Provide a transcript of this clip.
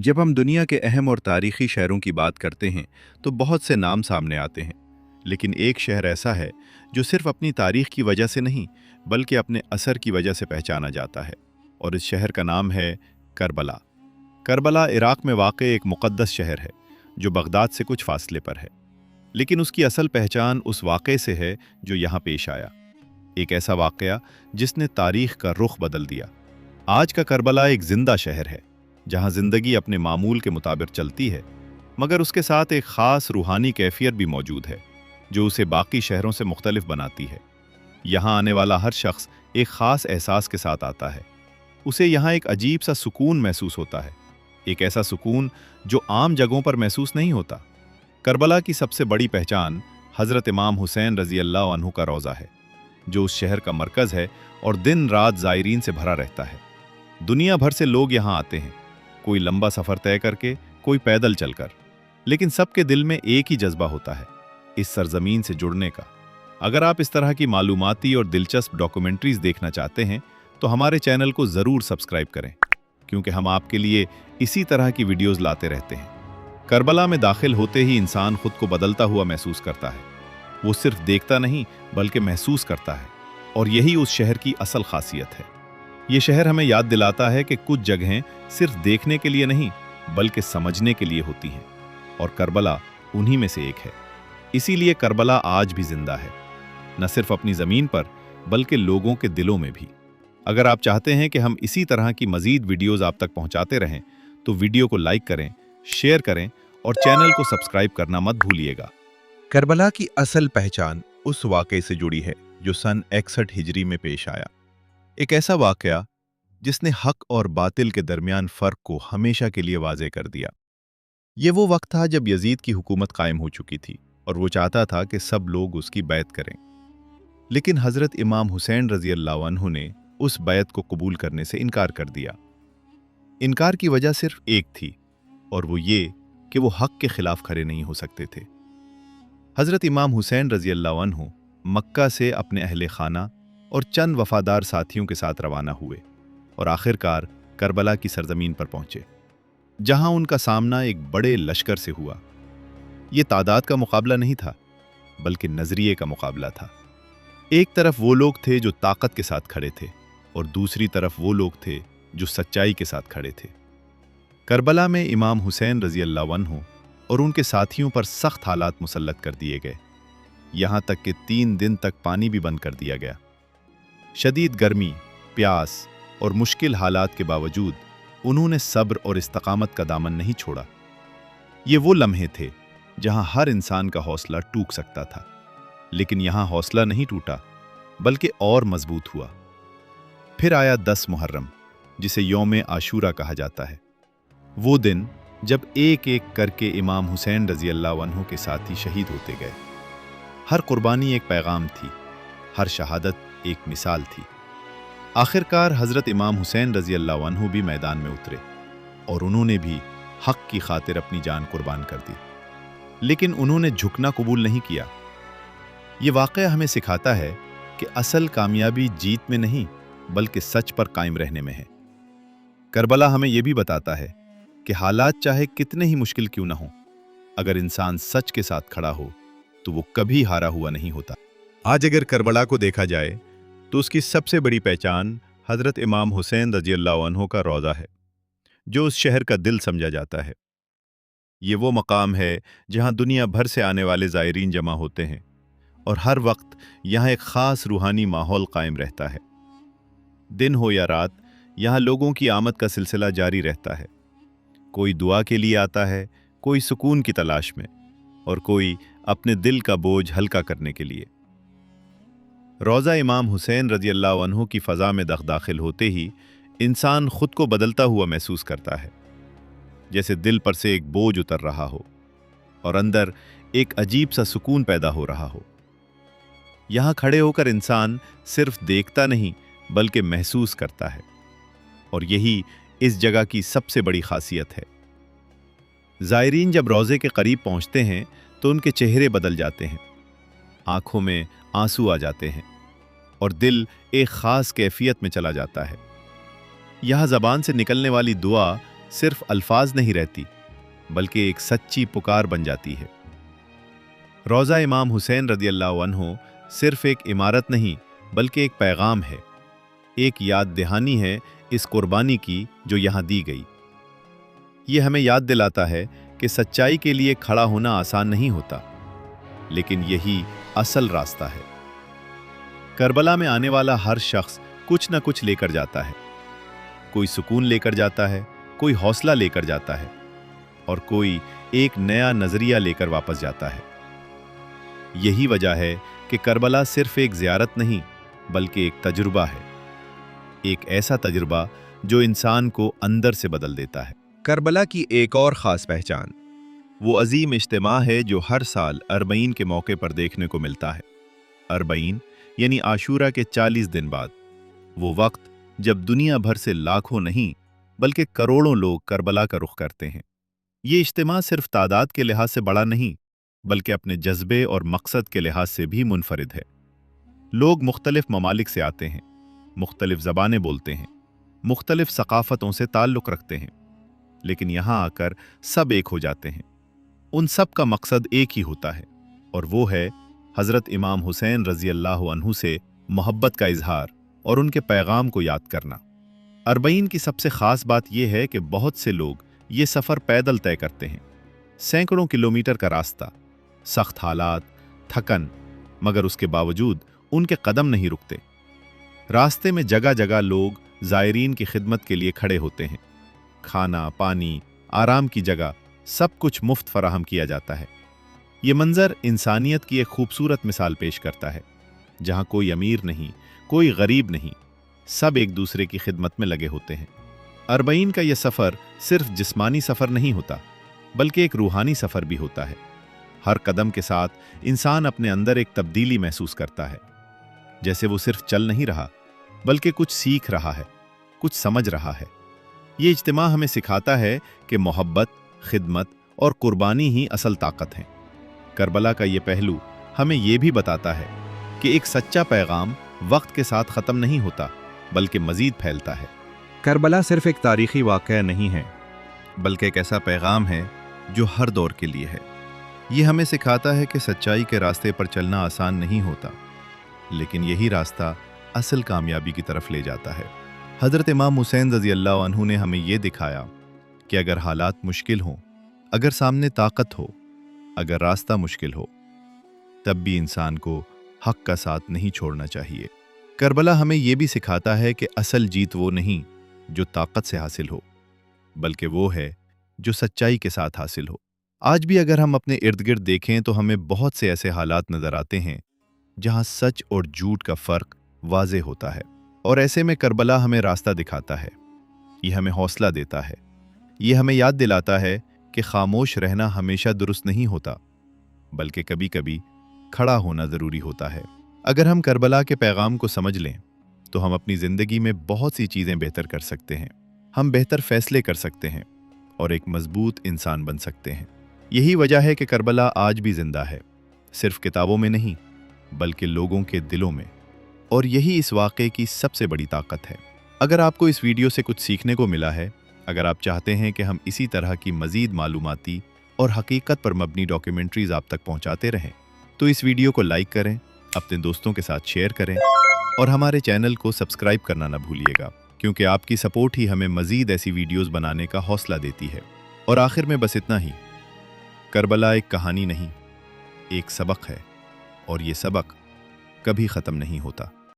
जब हम दुनिया के अहम और तारीखी शहरों की बात करते हैं तो बहुत से नाम सामने आते हैं। लेकिन एक शहर ऐसा है जो सिर्फ अपनी तारीख की वजह से नहीं बल्कि अपने असर की वजह से पहचाना जाता है, और इस शहर का नाम है करबला। करबला इराक़ में वाक़ एक मुक़द्दस शहर है जो बगदाद से कुछ फासले पर है, लेकिन उसकी असल पहचान उस वाक़े से है जो यहाँ पेश आया। एक ऐसा वाक़या जिसने तारीख़ का रुख बदल दिया। आज का करबला एक ज़िंदा शहर है जहाँ ज़िंदगी अपने मामूल के मुताबिक चलती है, मगर उसके साथ एक ख़ास रूहानी कैफियत भी मौजूद है जो उसे बाकी शहरों से मुख्तलिफ बनाती है। यहाँ आने वाला हर शख्स एक ख़ास एहसास के साथ आता है। उसे यहाँ एक अजीब सा सुकून महसूस होता है, एक ऐसा सुकून जो आम जगहों पर महसूस नहीं होता। करबला की सबसे बड़ी पहचान हज़रत इमाम हुसैन रज़ी अल्लाह अन्हु का रोज़ा है, जो उस शहर का मरकज़ है और दिन रात ज़ायरीन से भरा रहता है। दुनिया भर से लोग यहाँ आते हैं, कोई लंबा सफ़र तय करके, कोई पैदल चलकर, लेकिन सबके दिल में एक ही जज्बा होता है, इस सरजमीन से जुड़ने का। अगर आप इस तरह की मालूमाती और दिलचस्प डॉक्यूमेंट्रीज देखना चाहते हैं तो हमारे चैनल को ज़रूर सब्सक्राइब करें, क्योंकि हम आपके लिए इसी तरह की वीडियोज़ लाते रहते हैं। करबला में दाखिल होते ही इंसान खुद को बदलता हुआ महसूस करता है। वो सिर्फ देखता नहीं बल्कि महसूस करता है, और यही उस शहर की असल खासियत है। ये शहर हमें याद दिलाता है कि कुछ जगहें सिर्फ देखने के लिए नहीं बल्कि समझने के लिए होती हैं, और करबला उन्हीं में से एक है। इसीलिए करबला आज भी जिंदा है, न सिर्फ अपनी ज़मीन पर बल्कि लोगों के दिलों में भी। अगर आप चाहते हैं कि हम इसी तरह की मज़ीद वीडियोज़ आप तक पहुंचाते रहें तो वीडियो को लाइक करें, शेयर करें और चैनल को सब्सक्राइब करना मत भूलिएगा। करबला की असल पहचान उस वाक़े से जुड़ी है जो सन 61 हिजरी में पेश आया। एक ऐसा वाक़या जिसने हक और बातिल के दरमियान फ़र्क को हमेशा के लिए वाज़े कर दिया। ये वो वक्त था जब यजीद की हुकूमत कायम हो चुकी थी और वो चाहता था कि सब लोग उसकी बैत करें, लेकिन हज़रत इमाम हुसैन रज़ी अल्लाह अन्हु ने उस बैत को कबूल करने से इनकार कर दिया। इनकार की वजह सिर्फ एक थी, और वो ये कि वो हक के खिलाफ खड़े नहीं हो सकते थे। हज़रत इमाम हुसैन रज़ी अल्लाह अन्हु मक्का से अपने अहले खाना और चंद वफादार साथियों के साथ रवाना हुए और आखिरकार करबला की सरजमीन पर पहुंचे, जहां उनका सामना एक बड़े लश्कर से हुआ। ये तादाद का मुकाबला नहीं था बल्कि नजरिए का मुकाबला था। एक तरफ वो लोग थे जो ताकत के साथ खड़े थे और दूसरी तरफ वो लोग थे जो सच्चाई के साथ खड़े थे। करबला में इमाम हुसैन रज़ी अल्लाह अन्हु और उनके साथियों पर सख्त हालात मुसल्लत कर दिए गए, यहाँ तक कि 3 दिन तक पानी भी बंद कर दिया गया। शदीद गर्मी, प्यास और मुश्किल हालात के बावजूद उन्होंने सब्र और इस्तकामत का दामन नहीं छोड़ा। ये वो लम्हे थे जहां हर इंसान का हौसला टूट सकता था, लेकिन यहां हौसला नहीं टूटा बल्कि और मजबूत हुआ। फिर आया 10 मुहर्रम, जिसे यौम आशूरा कहा जाता है। वो दिन जब एक एक करके इमाम हुसैन रज़ी अल्लाह अन्हु के साथी शहीद होते गए। हर कुर्बानी एक पैगाम थी, हर शहादत एक मिसाल थी। आखिरकार हज़रत इमाम हुसैन रज़ी अल्लाह अन्हु भी मैदान में उतरे और उन्होंने भी हक़ की खातिर अपनी जान कुर्बान कर दी, लेकिन उन्होंने झुकना कबूल नहीं किया। ये वाक़या हमें सिखाता है कि असल कामयाबी जीत में नहीं बल्कि सच पर कायम रहने में है। करबला हमें यह भी बताता है कि हालात चाहे कितने ही मुश्किल क्यों ना हो, अगर इंसान सच के साथ खड़ा हो तो वो कभी हारा हुआ नहीं होता। आज अगर करबला को देखा जाए तो उसकी सबसे बड़ी पहचान हज़रत इमाम हुसैन रज़ी अल्लाह अन्हु का रोज़ा है, जो उस शहर का दिल समझा जाता है। ये वो मकाम है जहाँ दुनिया भर से आने वाले ज़ायरीन जमा होते हैं और हर वक्त यहाँ एक ख़ास रूहानी माहौल कायम रहता है। दिन हो या रात, यहाँ लोगों की आमद का सिलसिला जारी रहता है। कोई दुआ के लिए आता है, कोई सुकून की तलाश में, और कोई अपने दिल का बोझ हल्का करने के लिए। रोज़ा इमाम हुसैन रज़ी अल्लाह अन्हु की फ़ज़ा में दाखिल होते ही इंसान खुद को बदलता हुआ महसूस करता है, जैसे दिल पर से एक बोझ उतर रहा हो और अंदर एक अजीब सा सुकून पैदा हो रहा हो। यहाँ खड़े होकर इंसान सिर्फ देखता नहीं बल्कि महसूस करता है, और यही इस जगह की सबसे बड़ी खासियत है। ज़ायरीन जब रोज़े के करीब पहुँचते हैं तो उनके चेहरे बदल जाते हैं, आंखों में आंसू आ जाते हैं और दिल एक ख़ास कैफियत में चला जाता है। यहाँ ज़बान से निकलने वाली दुआ सिर्फ अल्फाज नहीं रहती, बल्कि एक सच्ची पुकार बन जाती है। रोज़ा इमाम हुसैन रदियल्लाहु अन्हु सिर्फ एक इमारत नहीं, बल्कि एक पैगाम है, एक याद दहानी है इस कुर्बानी की जो यहाँ दी गई। ये हमें याद दिलाता है कि सच्चाई के लिए खड़ा होना आसान नहीं होता, लेकिन यही असल रास्ता है। करबला में आने वाला हर शख्स कुछ न कुछ लेकर जाता है। कोई सुकून लेकर जाता है, कोई हौसला लेकर जाता है, और कोई एक नया नजरिया लेकर वापस जाता है। यही वजह है कि करबला सिर्फ एक ज़ियारत नहीं, बल्कि एक तजुर्बा है, एक ऐसा तजुर्बा जो इंसान को अंदर से बदल देता है। करबला की एक और ख़ास पहचान वो अजीम इज्तिमा है जो हर साल अरबईन के मौके पर देखने को मिलता है। अरबईन यानी आशूरा के 40 दिन बाद, वो वक्त जब दुनिया भर से लाखों नहीं बल्कि करोड़ों लोग करबला का रुख करते हैं। ये इज्तिमा सिर्फ तादाद के लिहाज से बड़ा नहीं, बल्कि अपने जज्बे और मकसद के लिहाज से भी मुनफरिद है। लोग मुख्तलिफ ममालिक से आते हैं, मुख्तलिफ ज़बानें बोलते हैं, मुख्तलिफ सकाफ़तों से ताल्लुक़ रखते हैं, लेकिन यहाँ आकर सब एक हो जाते हैं। उन सब का मकसद एक ही होता है, और वो है हज़रत इमाम हुसैन रज़ियल्लाहु अन्हु से मोहब्बत का इजहार और उनके पैगाम को याद करना। अरबईन की सबसे ख़ास बात यह है कि बहुत से लोग ये सफ़र पैदल तय करते हैं, सैकड़ों किलोमीटर का रास्ता, सख्त हालात, थकन, मगर उसके बावजूद उनके कदम नहीं रुकते। रास्ते में जगह जगह लोग ज़ायरीन की खिदमत के लिए खड़े होते हैं। खाना, पानी, आराम की जगह, सब कुछ मुफ्त फराहम किया जाता है। ये मंजर इंसानियत की एक खूबसूरत मिसाल पेश करता है, जहाँ कोई अमीर नहीं, कोई गरीब नहीं, सब एक दूसरे की खिदमत में लगे होते हैं। अरबईन का यह सफ़र सिर्फ जिस्मानी सफ़र नहीं होता, बल्कि एक रूहानी सफ़र भी होता है। हर कदम के साथ इंसान अपने अंदर एक तब्दीली महसूस करता है, जैसे वो सिर्फ चल नहीं रहा, बल्कि कुछ सीख रहा है, कुछ समझ रहा है। ये इज्तिमा हमें सिखाता है कि मोहब्बत, खिदमत और कुर्बानी ही असल ताकत हैं। करबला का ये पहलू हमें ये भी बताता है कि एक सच्चा पैगाम वक्त के साथ ख़त्म नहीं होता, बल्कि मज़ीद फैलता है। करबला सिर्फ एक तारीख़ी वाक़या नहीं है, बल्कि एक ऐसा पैगाम है जो हर दौर के लिए है। ये हमें सिखाता है कि सच्चाई के रास्ते पर चलना आसान नहीं होता, लेकिन यही रास्ता असल कामयाबी की तरफ ले जाता है। हज़रत इमाम हुसैन रज़ियल्लाहु अन्हु ने हमें ये दिखाया कि अगर हालात मुश्किल हों, अगर सामने ताकत हो, अगर रास्ता मुश्किल हो, तब भी इंसान को हक का साथ नहीं छोड़ना चाहिए। करबला हमें ये भी सिखाता है कि असल जीत वो नहीं जो ताकत से हासिल हो, बल्कि वो है जो सच्चाई के साथ हासिल हो। आज भी अगर हम अपने इर्द गिर्द देखें तो हमें बहुत से ऐसे हालात नज़र आते हैं जहां सच और झूठ का फ़र्क वाज़े होता है, और ऐसे में करबला हमें रास्ता दिखाता है। ये हमें हौसला देता है, ये हमें याद दिलाता है कि खामोश रहना हमेशा दुरुस्त नहीं होता, बल्कि कभी कभी खड़ा होना ज़रूरी होता है। अगर हम करबला के पैगाम को समझ लें तो हम अपनी ज़िंदगी में बहुत सी चीज़ें बेहतर कर सकते हैं। हम बेहतर फैसले कर सकते हैं और एक मजबूत इंसान बन सकते हैं। यही वजह है कि करबला आज भी जिंदा है, सिर्फ किताबों में नहीं, बल्कि लोगों के दिलों में, और यही इस वाक़े की सबसे बड़ी ताकत है। अगर आपको इस वीडियो से कुछ सीखने को मिला है, अगर आप चाहते हैं कि हम इसी तरह की मज़ीद मालूमाती और हकीकत पर मबनी डॉक्यूमेंट्रीज़ आप तक पहुंचाते रहें, तो इस वीडियो को लाइक करें, अपने दोस्तों के साथ शेयर करें और हमारे चैनल को सब्सक्राइब करना ना भूलिएगा, क्योंकि आपकी सपोर्ट ही हमें मज़ीद ऐसी वीडियोज़ बनाने का हौसला देती है। और आखिर में बस इतना ही, करबला एक कहानी नहीं, एक सबक है, और ये सबक कभी ख़त्म नहीं होता।